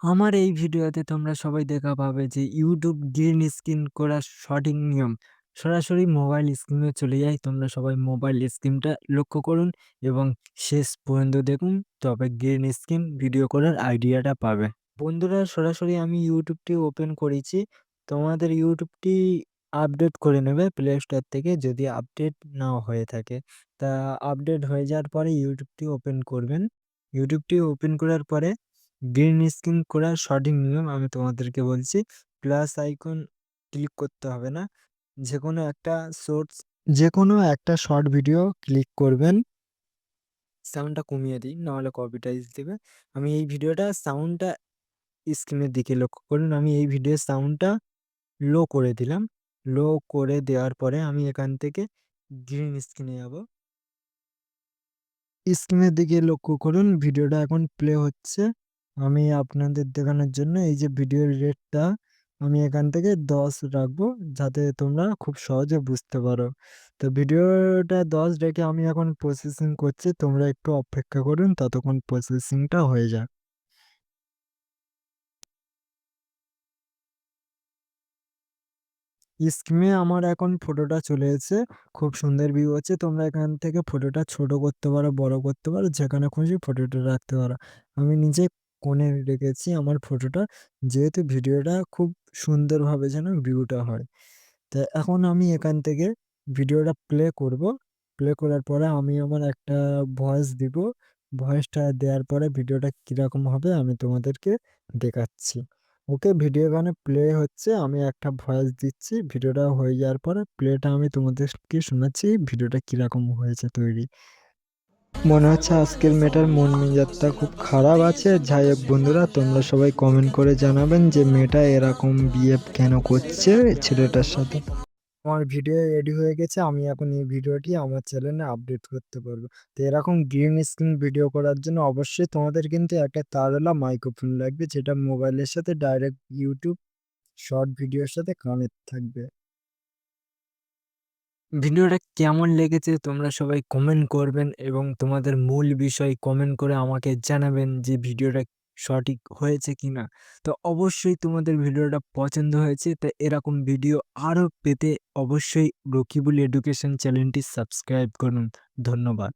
আমার এই ভিডিওতে তোমরা সবাই দেখা পাবে যে YouTube গ্রিন স্ক্রিন করার সঠিক নিয়ম। সরাসরি মোবাইল স্ক্রিনে চলে যাই। তোমরা সবাই মোবাইল স্ক্রিনটা লক্ষ্য করুন এবং শেষ পর্যন্ত দেখুন, তবে গ্রিন স্ক্রিন ভিডিও করার আইডিয়াটা পাবে। বন্ধুরা, সরাসরি আমি ইউটিউবটি ওপেন করেছি। তোমাদের ইউটিউবটি আপডেট করে নেবে প্লে স্টোর থেকে, যদি আপডেট না হয়ে থাকে। তা আপডেট হয়ে যাওয়ার পরে ইউটিউবটি ওপেন করবেন। ইউটিউবটি ওপেন করার পরে গ্রিন স্ক্রিন করার সঠিক নিয়ম আমি তোমাদেরকে বলছি। প্লাস আইকন ক্লিক করতে হবে না। যেকোনো একটা সোর্স, যেকোনো একটা শর্ট ভিডিও ক্লিক করবেন। সাউন্ডটা কমিয়ে দিই, নাহলে কপিরাইট দিবে। আমি এই ভিডিওটা সাউন্ডটা স্ক্রিনের দিকে লক্ষ্য করুন। আমি এই ভিডিওর সাউন্ডটা লো করে দিলাম। লো করে দেওয়ার পরে আমি এখান থেকে গ্রিন স্ক্রিনে যাবো। স্ক্রিনের দিকে লক্ষ্য করুন, ভিডিওটা এখন প্লে হচ্ছে। আমি আপনাদের দেখানোর জন্য এই যে ভিডিওর রেটটা আমি এখান থেকে 10 রাখবো, যাতে তোমরা খুব সহজে বুঝতে পারো। তো ভিডিওটা 10 রেখে আমি এখন প্রসেসিং করছি, তোমরা একটু অপেক্ষা করুন, ততক্ষণ প্রসেসিংটা হয়ে যাক। স্ক্রিনে আমার এখন ফটোটা চলে এসেছে। খুব সুন্দর ভিউ হচ্ছে। তোমরা এখান থেকে ফটোটা ছোট করতে পারো, বড় করতে পারো, যেখানে খুশি ফটোটা রাখতে পারো। আমি নিজে কোণে রেখেছি আমার ফটোটা, যেহেতু ভিডিওটা খুব সুন্দরভাবে যেন ভিউটা হয়। তো এখন আমি এখান থেকে ভিডিওটা প্লে করব। প্লে করার পরে আমি আমার একটা ভয়েস দিব। ভয়েসটা দেওয়ার পরে ভিডিওটা কিরকম হবে আমি তোমাদেরকে দেখাচ্ছি। ওকে, ভিডিও এখানে প্লে হচ্ছে। আমি একটা ভয়েস দিচ্ছি। ভিডিওটা হয়ে যাওয়ার পরে প্লেটা আমি তোমাদেরকে শোনাচ্ছি ভিডিওটা কিরকম হয়েছে তৈরি। মনে হচ্ছে আজকের মেয়েটার মন মেজাজটা খুব খারাপ আছে। যাই হোক বন্ধুরা, তোমরা সবাই কমেন্ট করে জানাবেন যে মেয়েটা এরকম বিহেভ কেন করছে ছেলেটার সাথে। আমার ভিডিও রেডি হয়ে গেছে। আমি এখন এই ভিডিওটি আমার চ্যানেলে আপডেট করতে পারবো। তো এরকম গ্রিন স্ক্রিন ভিডিও করার জন্য অবশ্যই তোমাদের কিন্তু একটা তারওয়ালা মাইক্রোফোন লাগবে, যেটা মোবাইলের সাথে ডাইরেক্ট ইউটিউব শর্ট ভিডিওর সাথে কানেক্ট থাকবে। ভিডিওটা কেমন লেগেছে তোমরা সবাই কমেন্ট করবেন এবং তোমাদের মূল বিষয় কমেন্ট করে আমাকে জানাবেন যে ভিডিওটা সঠিক হয়েছে কিনা। তো অবশ্যই তোমাদের ভিডিওটা পছন্দ হয়েছে। তো এরকম ভিডিও আরো পেতে অবশ্যই রকিবুল এডুকেশন চ্যানেলটি সাবস্ক্রাইব করুন। ধন্যবাদ।